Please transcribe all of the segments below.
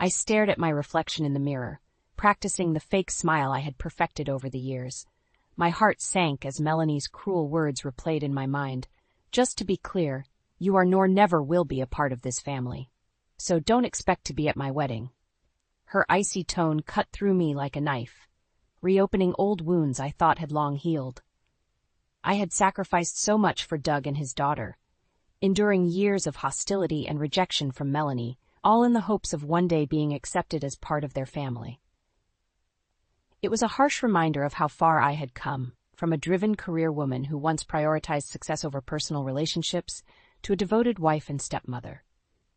I stared at my reflection in the mirror, practicing the fake smile I had perfected over the years. My heart sank as Melanie's cruel words replayed in my mind. Just to be clear, you are nor never will be a part of this family. So don't expect to be at my wedding. Her icy tone cut through me like a knife, reopening old wounds I thought had long healed. I had sacrificed so much for Doug and his daughter, enduring years of hostility and rejection from Melanie, all in the hopes of one day being accepted as part of their family. It was a harsh reminder of how far I had come, from a driven career woman who once prioritized success over personal relationships to a devoted wife and stepmother.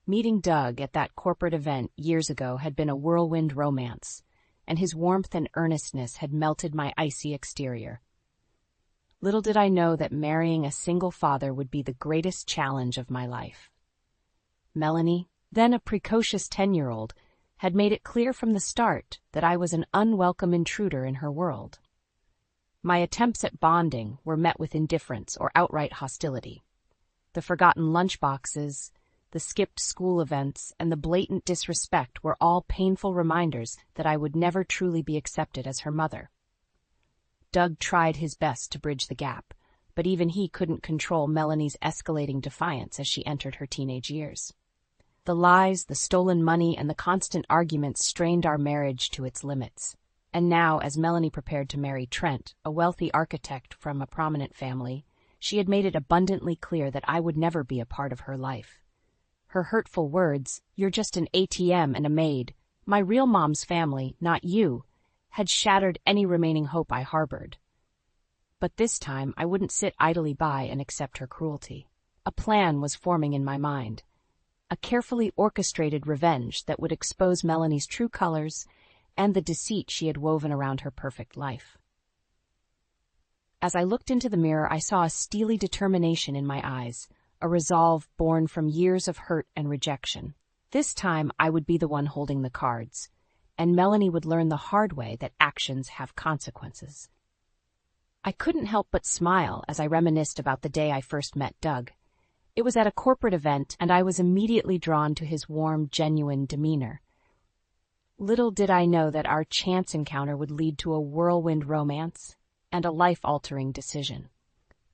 Meeting Doug at that corporate event years ago had been a whirlwind romance, and his warmth and earnestness had melted my icy exterior. Little did I know that marrying a single father would be the greatest challenge of my life. Melanie, then a precocious 10-year-old, had made it clear from the start that I was an unwelcome intruder in her world. My attempts at bonding were met with indifference or outright hostility. The forgotten lunchboxes, the skipped school events, and the blatant disrespect were all painful reminders that I would never truly be accepted as her mother. Doug tried his best to bridge the gap, but even he couldn't control Melanie's escalating defiance as she entered her teenage years. The lies, the stolen money, and the constant arguments strained our marriage to its limits. And now, as Melanie prepared to marry Trent, a wealthy architect from a prominent family, she had made it abundantly clear that I would never be a part of her life. Her hurtful words, "You're just an ATM and a maid, my real mom's family, not you," had shattered any remaining hope I harbored. But this time I wouldn't sit idly by and accept her cruelty. A plan was forming in my mind. A carefully orchestrated revenge that would expose Melanie's true colors and the deceit she had woven around her perfect life. As I looked into the mirror, I saw a steely determination in my eyes, a resolve born from years of hurt and rejection. This time I would be the one holding the cards, and Melanie would learn the hard way that actions have consequences. I couldn't help but smile as I reminisced about the day I first met Doug. It was at a corporate event, and I was immediately drawn to his warm, genuine demeanor. Little did I know that our chance encounter would lead to a whirlwind romance and a life-altering decision.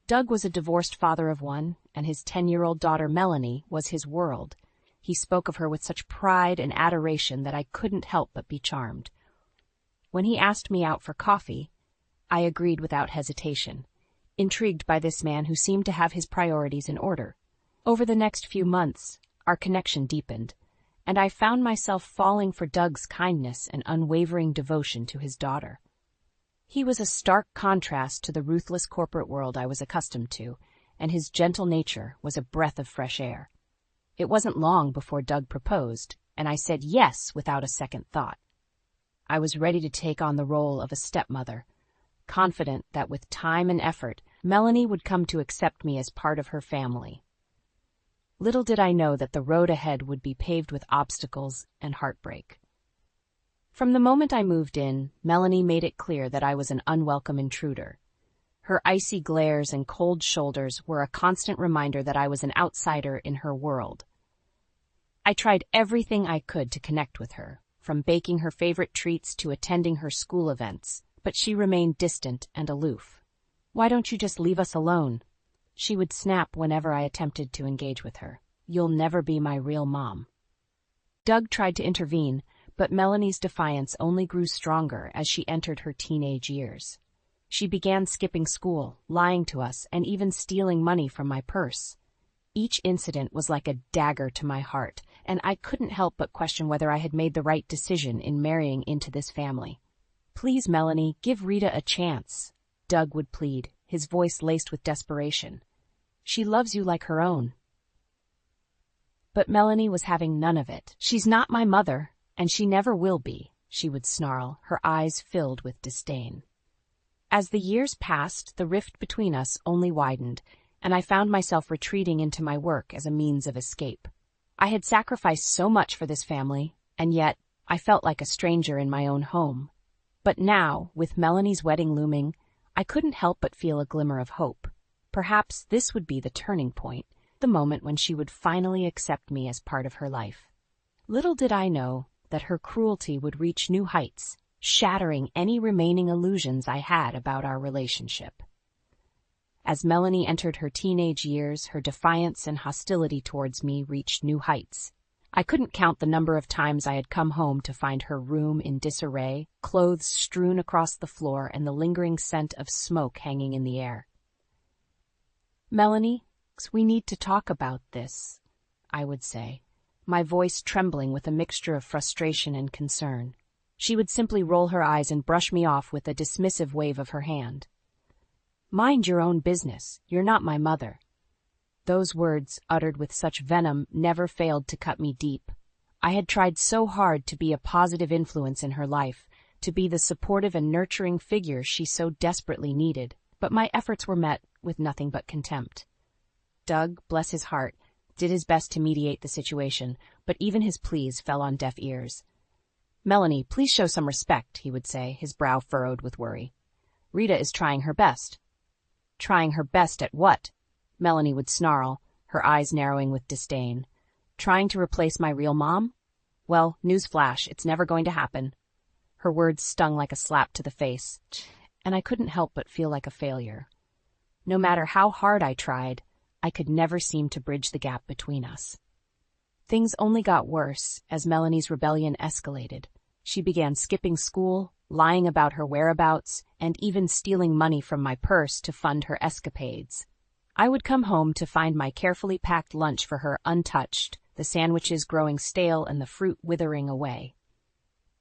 Doug was a divorced father of one, and his 10-year-old daughter Melanie was his world. He spoke of her with such pride and adoration that I couldn't help but be charmed. When he asked me out for coffee, I agreed without hesitation, intrigued by this man who seemed to have his priorities in order. Over the next few months, our connection deepened, and I found myself falling for Doug's kindness and unwavering devotion to his daughter. He was a stark contrast to the ruthless corporate world I was accustomed to, and his gentle nature was a breath of fresh air. It wasn't long before Doug proposed, and I said yes without a second thought. I was ready to take on the role of a stepmother, confident that with time and effort, Melanie would come to accept me as part of her family. Little did I know that the road ahead would be paved with obstacles and heartbreak. From the moment I moved in, Melanie made it clear that I was an unwelcome intruder. Her icy glares and cold shoulders were a constant reminder that I was an outsider in her world. I tried everything I could to connect with her, from baking her favorite treats to attending her school events, but she remained distant and aloof. "Why don't you just leave us alone?" she would snap whenever I attempted to engage with her. "You'll never be my real mom." Doug tried to intervene, but Melanie's defiance only grew stronger as she entered her teenage years. She began skipping school, lying to us, and even stealing money from my purse. Each incident was like a dagger to my heart, and I couldn't help but question whether I had made the right decision in marrying into this family. "Please, Melanie, give Rita a chance," Doug would plead, his voice laced with desperation. "She loves you like her own." But Melanie was having none of it. "She's not my mother, and she never will be," she would snarl, her eyes filled with disdain. As the years passed, the rift between us only widened, and I found myself retreating into my work as a means of escape. I had sacrificed so much for this family, and yet I felt like a stranger in my own home. But now, with Melanie's wedding looming, I couldn't help but feel a glimmer of hope. Perhaps this would be the turning point, the moment when she would finally accept me as part of her life. Little did I know, that her cruelty would reach new heights, shattering any remaining illusions I had about our relationship. As Melanie entered her teenage years, her defiance and hostility towards me reached new heights. I couldn't count the number of times I had come home to find her room in disarray, clothes strewn across the floor, and the lingering scent of smoke hanging in the air. "Melanie, we need to talk about this," I would say, my voice trembling with a mixture of frustration and concern. She would simply roll her eyes and brush me off with a dismissive wave of her hand. "Mind your own business. You're not my mother." Those words, uttered with such venom, never failed to cut me deep. I had tried so hard to be a positive influence in her life, to be the supportive and nurturing figure she so desperately needed, but my efforts were met with nothing but contempt. Doug, bless his heart, did his best to mediate the situation, but even his pleas fell on deaf ears. "Melanie, please show some respect," he would say, his brow furrowed with worry. "Rita is trying her best." "Trying her best at what?" Melanie would snarl, her eyes narrowing with disdain. "Trying to replace my real mom? Well, newsflash, it's never going to happen." Her words stung like a slap to the face, and I couldn't help but feel like a failure. No matter how hard I tried, I could never seem to bridge the gap between us. Things only got worse as Melanie's rebellion escalated. She began skipping school, lying about her whereabouts, and even stealing money from my purse to fund her escapades. I would come home to find my carefully packed lunch for her untouched, the sandwiches growing stale and the fruit withering away.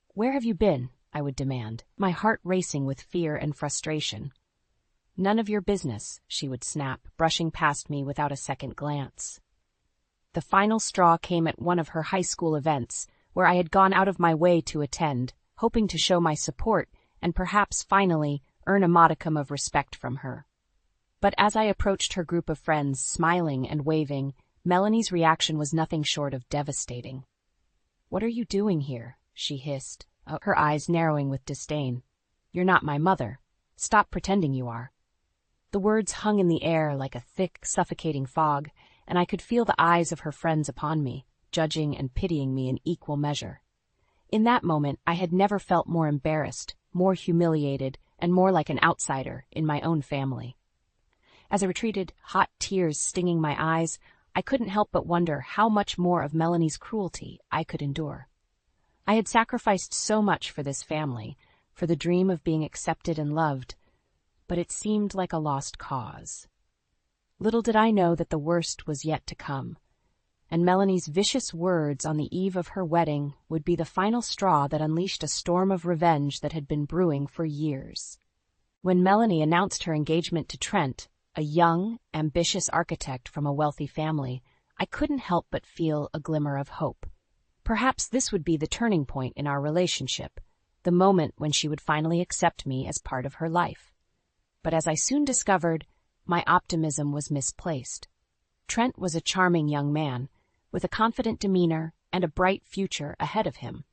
"Where have you been?" I would demand, my heart racing with fear and frustration. "None of your business," she would snap, brushing past me without a second glance. The final straw came at one of her high school events, where I had gone out of my way to attend, hoping to show my support and perhaps finally earn a modicum of respect from her. But as I approached her group of friends, smiling and waving, Melanie's reaction was nothing short of devastating. "What are you doing here?" she hissed, her eyes narrowing with disdain. "You're not my mother. Stop pretending you are." The words hung in the air like a thick, suffocating fog, and I could feel the eyes of her friends upon me, judging and pitying me in equal measure. In that moment, I had never felt more embarrassed, more humiliated, and more like an outsider in my own family. As I retreated, hot tears stinging my eyes, I couldn't help but wonder how much more of Melanie's cruelty I could endure. I had sacrificed so much for this family, for the dream of being accepted and loved, but it seemed like a lost cause. Little did I know that the worst was yet to come, and Melanie's vicious words on the eve of her wedding would be the final straw that unleashed a storm of revenge that had been brewing for years. When Melanie announced her engagement to Trent, a young, ambitious architect from a wealthy family, I couldn't help but feel a glimmer of hope. Perhaps this would be the turning point in our relationship, the moment when she would finally accept me as part of her life. But as I soon discovered, my optimism was misplaced. Trent was a charming young man, with a confident demeanor and a bright future ahead of him.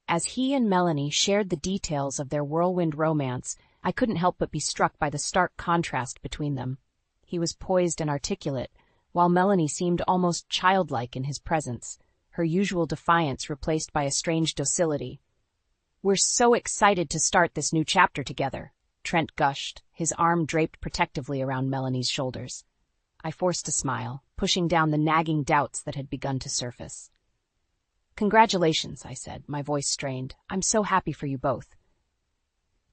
As he and Melanie shared the details of their whirlwind romance, I couldn't help but be struck by the stark contrast between them. He was poised and articulate, while Melanie seemed almost childlike in his presence, her usual defiance replaced by a strange docility. "We're so excited to start this new chapter together," Trent gushed, his arm draped protectively around Melanie's shoulders. I forced a smile, pushing down the nagging doubts that had begun to surface. "Congratulations," I said, my voice strained. "I'm so happy for you both."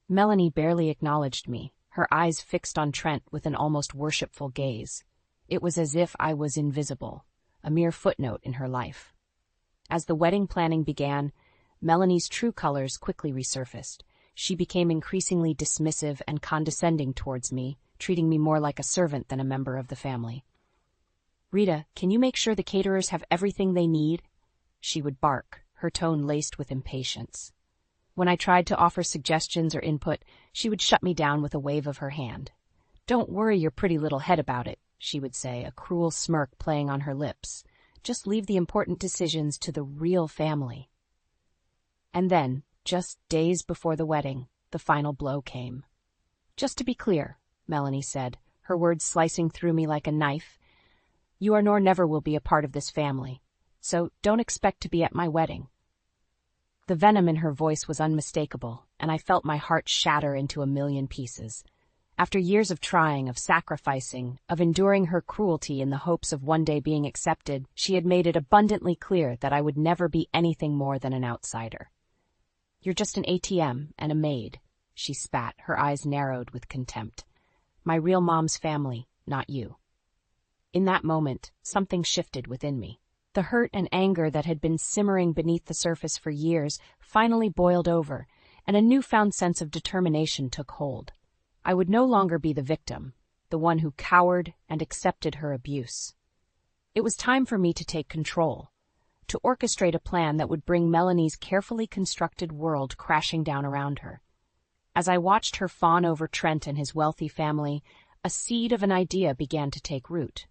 Melanie barely acknowledged me, her eyes fixed on Trent with an almost worshipful gaze. It was as if I was invisible, a mere footnote in her life. As the wedding planning began, Melanie's true colors quickly resurfaced. She became increasingly dismissive and condescending towards me, treating me more like a servant than a member of the family. "Rita, can you make sure the caterers have everything they need?" she would bark, her tone laced with impatience. When I tried to offer suggestions or input, she would shut me down with a wave of her hand. "Don't worry your pretty little head about it," she would say, a cruel smirk playing on her lips. "Just leave the important decisions to the real family." And then, just days before the wedding, the final blow came. "Just to be clear," Melanie said, her words slicing through me like a knife, "you are nor never will be a part of this family, so don't expect to be at my wedding." The venom in her voice was unmistakable, and I felt my heart shatter into a million pieces. After years of trying, of sacrificing, of enduring her cruelty in the hopes of one day being accepted, she had made it abundantly clear that I would never be anything more than an outsider. "You're just an ATM and a maid," she spat, her eyes narrowed with contempt. "My real mom's family, not you." In that moment, something shifted within me. The hurt and anger that had been simmering beneath the surface for years finally boiled over, and a newfound sense of determination took hold. I would no longer be the victim, the one who cowered and accepted her abuse. It was time for me to take control, to orchestrate a plan that would bring Melanie's carefully constructed world crashing down around her. As I watched her fawn over Trent and his wealthy family, a seed of an idea began to take root.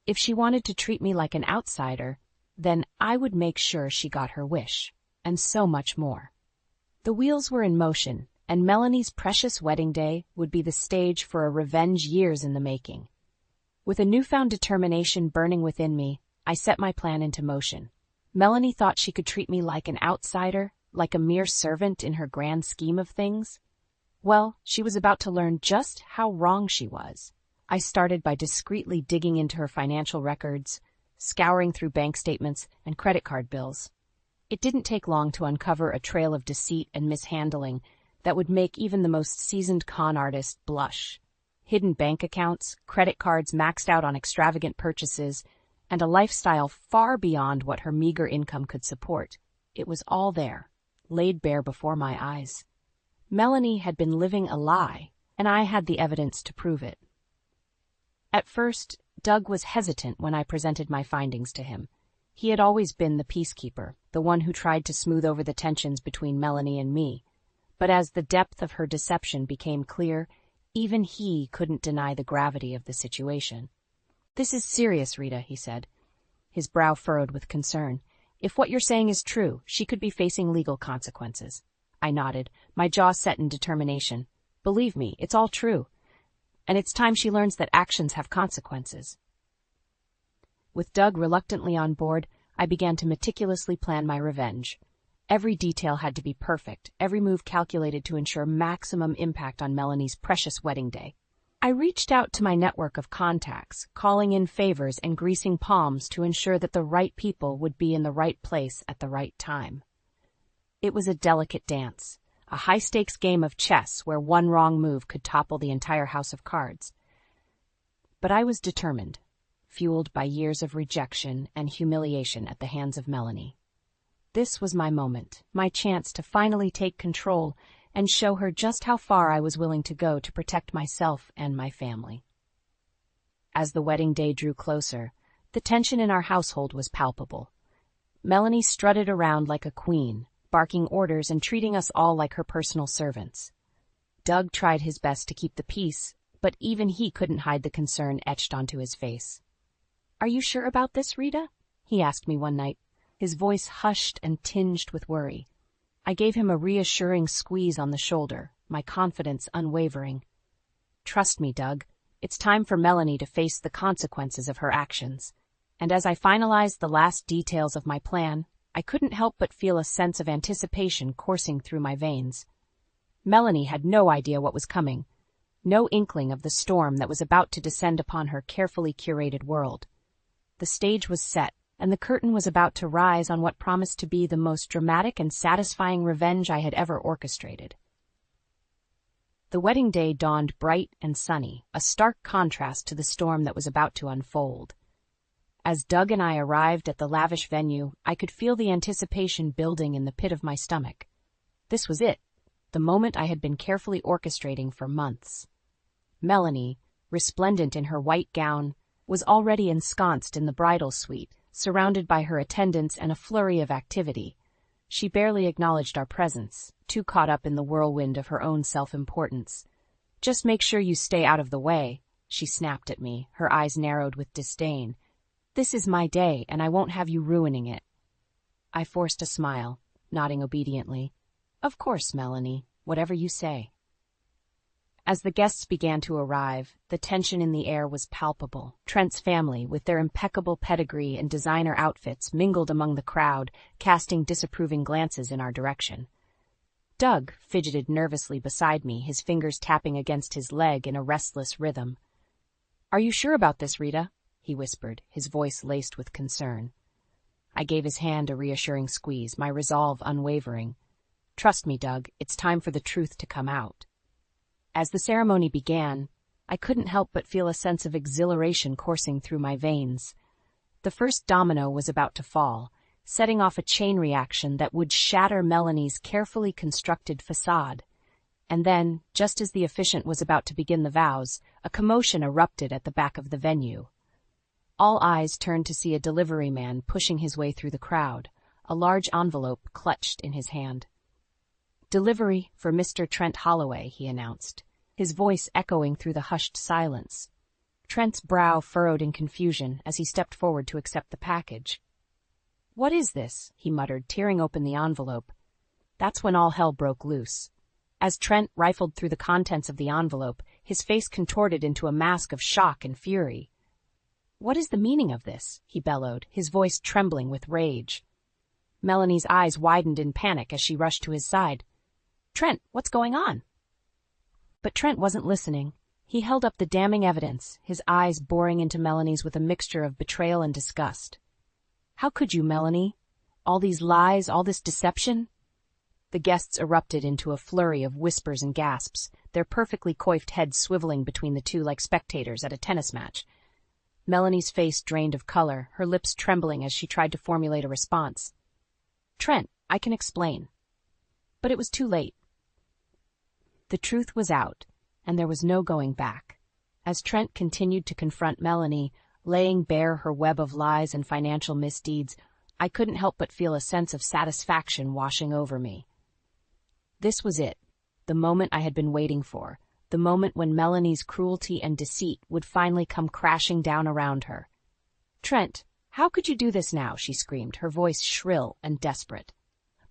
If she wanted to treat me like an outsider, then I would make sure she got her wish, and so much more. The wheels were in motion, and Melanie's precious wedding day would be the stage for a revenge years in the making. With a newfound determination burning within me, I set my plan into motion. Melanie thought she could treat me like an outsider, like a mere servant in her grand scheme of things. Well, she was about to learn just how wrong she was. I started by discreetly digging into her financial records, scouring through bank statements and credit card bills. It didn't take long to uncover a trail of deceit and mishandling that would make even the most seasoned con artist blush. Hidden bank accounts, credit cards maxed out on extravagant purchases, and a lifestyle far beyond what her meager income could support. It was all there, laid bare before my eyes. Melanie had been living a lie, and I had the evidence to prove it. At first, Doug was hesitant when I presented my findings to him. He had always been the peacekeeper, the one who tried to smooth over the tensions between Melanie and me. But as the depth of her deception became clear, even he couldn't deny the gravity of the situation. "This is serious, Rita," he said, his brow furrowed with concern. "If what you're saying is true, she could be facing legal consequences." I nodded, my jaw set in determination. "Believe me, it's all true. And it's time she learns that actions have consequences." With Doug reluctantly on board, I began to meticulously plan my revenge. Every detail had to be perfect, every move calculated to ensure maximum impact on Melanie's precious wedding day. I reached out to my network of contacts, calling in favors and greasing palms to ensure that the right people would be in the right place at the right time. It was a delicate dance, a high-stakes game of chess where one wrong move could topple the entire house of cards. But I was determined, fueled by years of rejection and humiliation at the hands of Melanie. This was my moment, my chance to finally take control and show her just how far I was willing to go to protect myself and my family. As the wedding day drew closer, the tension in our household was palpable. Melanie strutted around like a queen, barking orders and treating us all like her personal servants. Doug tried his best to keep the peace, but even he couldn't hide the concern etched onto his face. "Are you sure about this, Rita?" he asked me one night, his voice hushed and tinged with worry. I gave him a reassuring squeeze on the shoulder, my confidence unwavering. "Trust me, Doug. It's time for Melanie to face the consequences of her actions." And as I finalized the last details of my plan, I couldn't help but feel a sense of anticipation coursing through my veins. Melanie had no idea what was coming, no inkling of the storm that was about to descend upon her carefully curated world. The stage was set, and the curtain was about to rise on what promised to be the most dramatic and satisfying revenge I had ever orchestrated. The wedding day dawned bright and sunny, a stark contrast to the storm that was about to unfold. As Doug and I arrived at the lavish venue, I could feel the anticipation building in the pit of my stomach. This was it, the moment I had been carefully orchestrating for months. Melanie, resplendent in her white gown, was already ensconced in the bridal suite, surrounded by her attendants and a flurry of activity. She barely acknowledged our presence, too caught up in the whirlwind of her own self-importance. "Just make sure you stay out of the way," she snapped at me, her eyes narrowed with disdain. "This is my day, and I won't have you ruining it." I forced a smile, nodding obediently. "Of course, Melanie, whatever you say." As the guests began to arrive, the tension in the air was palpable. Trent's family, with their impeccable pedigree and designer outfits, mingled among the crowd, casting disapproving glances in our direction. Doug fidgeted nervously beside me, his fingers tapping against his leg in a restless rhythm. "Are you sure about this, Rita?" he whispered, his voice laced with concern. I gave his hand a reassuring squeeze, my resolve unwavering. "Trust me, Doug, it's time for the truth to come out." As the ceremony began, I couldn't help but feel a sense of exhilaration coursing through my veins. The first domino was about to fall, setting off a chain reaction that would shatter Melanie's carefully constructed facade. And then, just as the officiant was about to begin the vows, a commotion erupted at the back of the venue. All eyes turned to see a delivery man pushing his way through the crowd, a large envelope clutched in his hand. "Delivery for Mr. Trent Holloway," he announced, his voice echoing through the hushed silence. Trent's brow furrowed in confusion as he stepped forward to accept the package. "What is this?" he muttered, tearing open the envelope. That's when all hell broke loose. As Trent rifled through the contents of the envelope, his face contorted into a mask of shock and fury. "What is the meaning of this?" he bellowed, his voice trembling with rage. Melanie's eyes widened in panic as she rushed to his side. "Trent, what's going on?" But Trent wasn't listening. He held up the damning evidence, his eyes boring into Melanie's with a mixture of betrayal and disgust. "How could you, Melanie? All these lies, all this deception?" The guests erupted into a flurry of whispers and gasps, their perfectly coiffed heads swiveling between the two like spectators at a tennis match. Melanie's face drained of color, her lips trembling as she tried to formulate a response. "Trent, I can explain." But it was too late. The truth was out, and there was no going back. As Trent continued to confront Melanie, laying bare her web of lies and financial misdeeds, I couldn't help but feel a sense of satisfaction washing over me. This was it, the moment I had been waiting for, the moment when Melanie's cruelty and deceit would finally come crashing down around her. "Trent, how could you do this now?" she screamed, her voice shrill and desperate.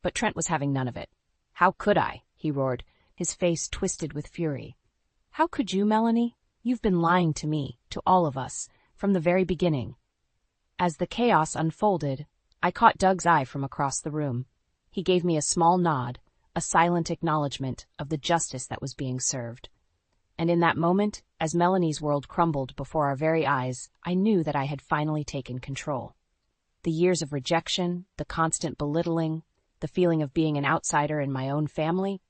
But Trent was having none of it. "How could I?" he roared, his face twisted with fury. "How could you, Melanie? You've been lying to me, to all of us, from the very beginning." As the chaos unfolded, I caught Doug's eye from across the room. He gave me a small nod, a silent acknowledgement of the justice that was being served. And in that moment, as Melanie's world crumbled before our very eyes, I knew that I had finally taken control. The years of rejection, the constant belittling, the feeling of being an outsider in my own family,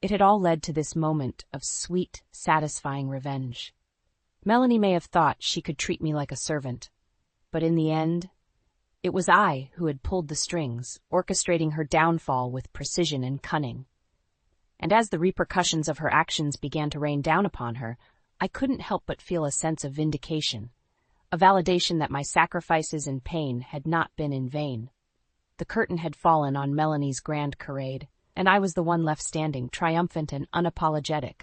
it had all led to this moment of sweet, satisfying revenge. Melanie may have thought she could treat me like a servant, but in the end, it was I who had pulled the strings, orchestrating her downfall with precision and cunning. And as the repercussions of her actions began to rain down upon her, I couldn't help but feel a sense of vindication, a validation that my sacrifices and pain had not been in vain. The curtain had fallen on Melanie's grand charade, and I was the one left standing, triumphant and unapologetic.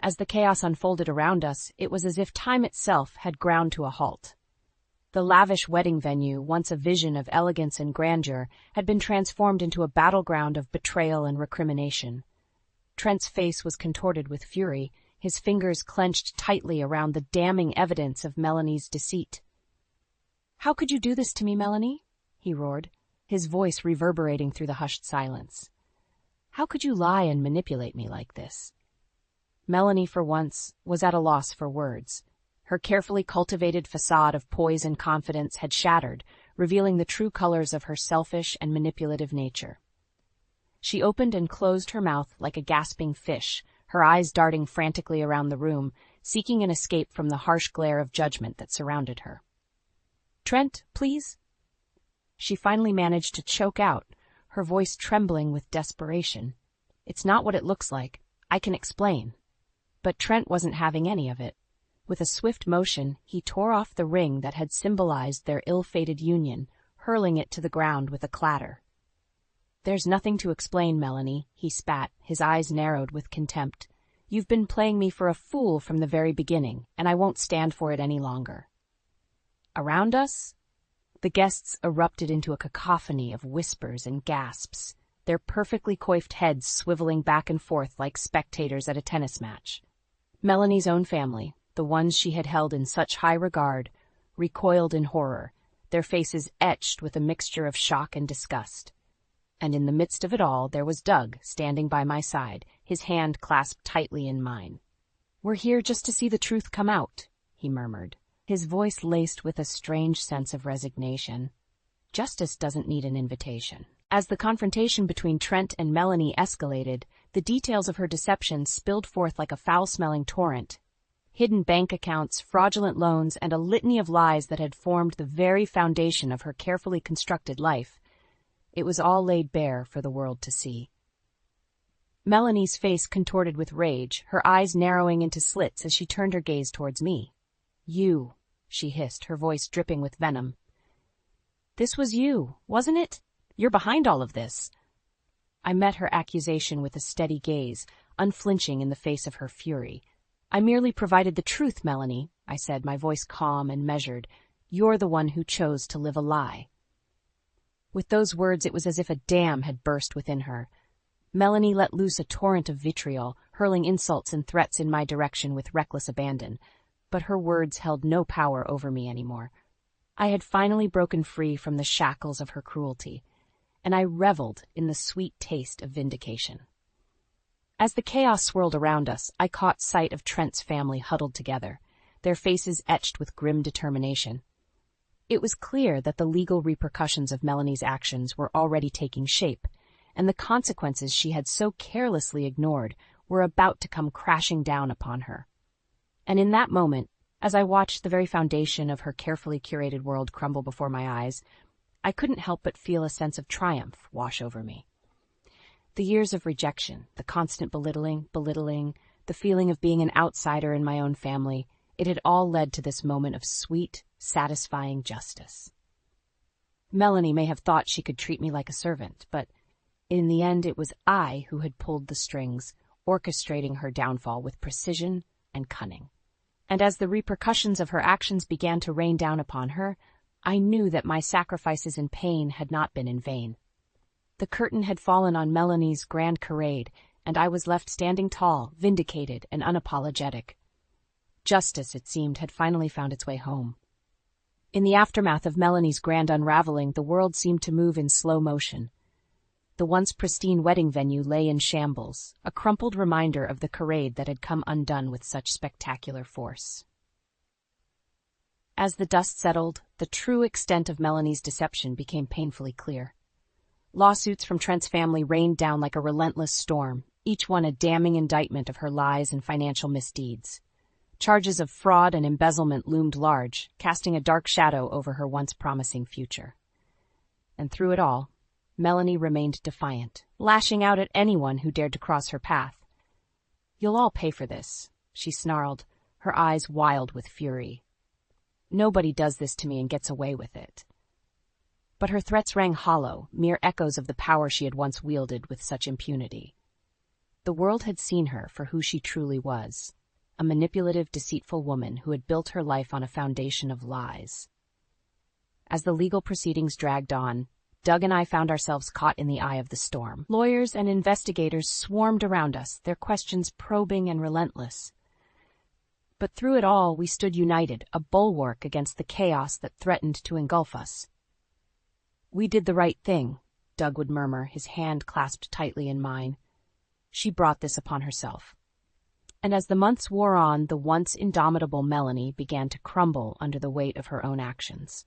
As the chaos unfolded around us, it was as if time itself had ground to a halt. The lavish wedding venue, once a vision of elegance and grandeur, had been transformed into a battleground of betrayal and recrimination. Trent's face was contorted with fury, his fingers clenched tightly around the damning evidence of Melanie's deceit. "How could you do this to me, Melanie?" he roared, his voice reverberating through the hushed silence. "How could you lie and manipulate me like this?" Melanie, for once, was at a loss for words. Her carefully cultivated facade of poise and confidence had shattered, revealing the true colors of her selfish and manipulative nature. She opened and closed her mouth like a gasping fish, her eyes darting frantically around the room, seeking an escape from the harsh glare of judgment that surrounded her. "Trent, please?" She finally managed to choke out, her voice trembling with desperation. "It's not what it looks like. I can explain." But Trent wasn't having any of it. With a swift motion, he tore off the ring that had symbolized their ill-fated union, hurling it to the ground with a clatter. "There's nothing to explain, Melanie," he spat, his eyes narrowed with contempt. "You've been playing me for a fool from the very beginning, and I won't stand for it any longer." Around us, the guests erupted into a cacophony of whispers and gasps, their perfectly coiffed heads swiveling back and forth like spectators at a tennis match. Melanie's own family, the ones she had held in such high regard, recoiled in horror, their faces etched with a mixture of shock and disgust. And in the midst of it all, there was Doug, standing by my side, his hand clasped tightly in mine. "We're here just to see the truth come out," he murmured, his voice laced with a strange sense of resignation. "Justice doesn't need an invitation." As the confrontation between Trent and Melanie escalated, the details of her deception spilled forth like a foul-smelling torrent. Hidden bank accounts, fraudulent loans, and a litany of lies that had formed the very foundation of her carefully constructed life. It was all laid bare for the world to see. Melanie's face contorted with rage, her eyes narrowing into slits as she turned her gaze towards me. "You," she hissed, her voice dripping with venom. "This was you, wasn't it? You're behind all of this." I met her accusation with a steady gaze, unflinching in the face of her fury. "I merely provided the truth, Melanie," I said, my voice calm and measured. "You're the one who chose to live a lie." With those words, it was as if a dam had burst within her. Melanie let loose a torrent of vitriol, hurling insults and threats in my direction with reckless abandon. But her words held no power over me anymore. I had finally broken free from the shackles of her cruelty, and I reveled in the sweet taste of vindication. As the chaos swirled around us, I caught sight of Trent's family huddled together, their faces etched with grim determination. It was clear that the legal repercussions of Melanie's actions were already taking shape, and the consequences she had so carelessly ignored were about to come crashing down upon her. And in that moment, as I watched the very foundation of her carefully curated world crumble before my eyes, I couldn't help but feel a sense of triumph wash over me. The years of rejection, the constant belittling, the feeling of being an outsider in my own family, it had all led to this moment of sweet, satisfying justice. Melanie may have thought she could treat me like a servant, but in the end it was I who had pulled the strings, orchestrating her downfall with precision and cunning. And as the repercussions of her actions began to rain down upon her, I knew that my sacrifices and pain had not been in vain. The curtain had fallen on Melanie's grand charade, and I was left standing tall, vindicated, and unapologetic. Justice, it seemed, had finally found its way home. In the aftermath of Melanie's grand unraveling, the world seemed to move in slow motion. The once pristine wedding venue lay in shambles, a crumpled reminder of the charade that had come undone with such spectacular force. As the dust settled, the true extent of Melanie's deception became painfully clear. Lawsuits from Trent's family rained down like a relentless storm, each one a damning indictment of her lies and financial misdeeds. Charges of fraud and embezzlement loomed large, casting a dark shadow over her once promising future. And through it all, Melanie remained defiant, lashing out at anyone who dared to cross her path. "You'll all pay for this," she snarled, her eyes wild with fury. "Nobody does this to me and gets away with it." But her threats rang hollow, mere echoes of the power she had once wielded with such impunity. The world had seen her for who she truly was, a manipulative, deceitful woman who had built her life on a foundation of lies. As the legal proceedings dragged on, Doug and I found ourselves caught in the eye of the storm. Lawyers and investigators swarmed around us, their questions probing and relentless. But through it all, we stood united, a bulwark against the chaos that threatened to engulf us. "We did the right thing," Doug would murmur, his hand clasped tightly in mine. "She brought this upon herself." And as the months wore on, the once indomitable Melanie began to crumble under the weight of her own actions.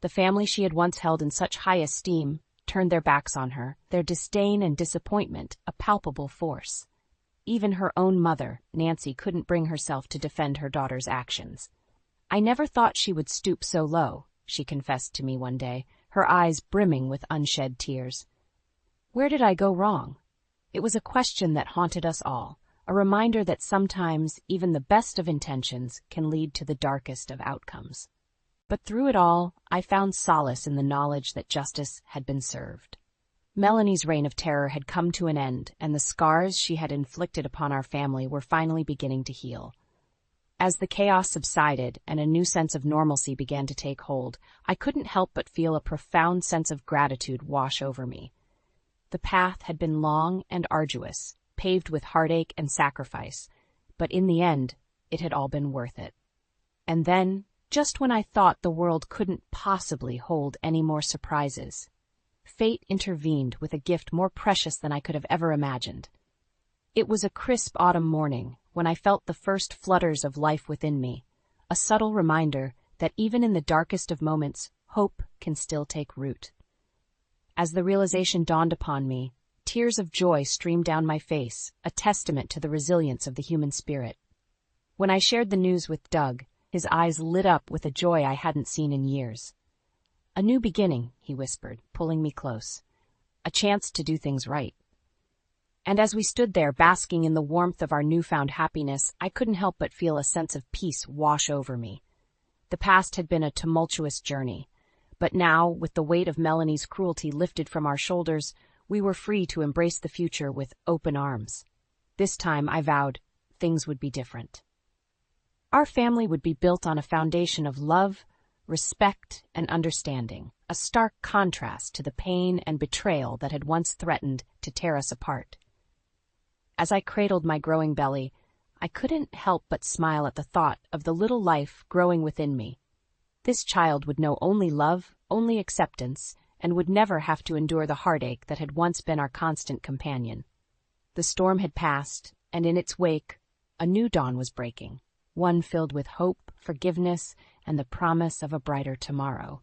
The family she had once held in such high esteem turned their backs on her, their disdain and disappointment a palpable force. Even her own mother, Nancy, couldn't bring herself to defend her daughter's actions. "I never thought she would stoop so low," she confessed to me one day, her eyes brimming with unshed tears. Where did I go wrong? It was a question that haunted us all, a reminder that sometimes even the best of intentions can lead to the darkest of outcomes. But through it all, I found solace in the knowledge that justice had been served. Melanie's reign of terror had come to an end, and the scars she had inflicted upon our family were finally beginning to heal. As the chaos subsided and a new sense of normalcy began to take hold, I couldn't help but feel a profound sense of gratitude wash over me. The path had been long and arduous, paved with heartache and sacrifice, but in the end, it had all been worth it. And then, just when I thought the world couldn't possibly hold any more surprises, fate intervened with a gift more precious than I could have ever imagined. It was a crisp autumn morning when I felt the first flutters of life within me, a subtle reminder that even in the darkest of moments, hope can still take root. As the realization dawned upon me, tears of joy streamed down my face, a testament to the resilience of the human spirit. When I shared the news with Doug, his eyes lit up with a joy I hadn't seen in years. "A new beginning," he whispered, pulling me close. "A chance to do things right." And as we stood there basking in the warmth of our newfound happiness, I couldn't help but feel a sense of peace wash over me. The past had been a tumultuous journey, but now, with the weight of Melanie's cruelty lifted from our shoulders, we were free to embrace the future with open arms. This time, I vowed, things would be different. Our family would be built on a foundation of love, respect, and understanding, a stark contrast to the pain and betrayal that had once threatened to tear us apart. As I cradled my growing belly, I couldn't help but smile at the thought of the little life growing within me. This child would know only love, only acceptance, and would never have to endure the heartache that had once been our constant companion. The storm had passed, and in its wake, a new dawn was breaking, one filled with hope, forgiveness, and the promise of a brighter tomorrow.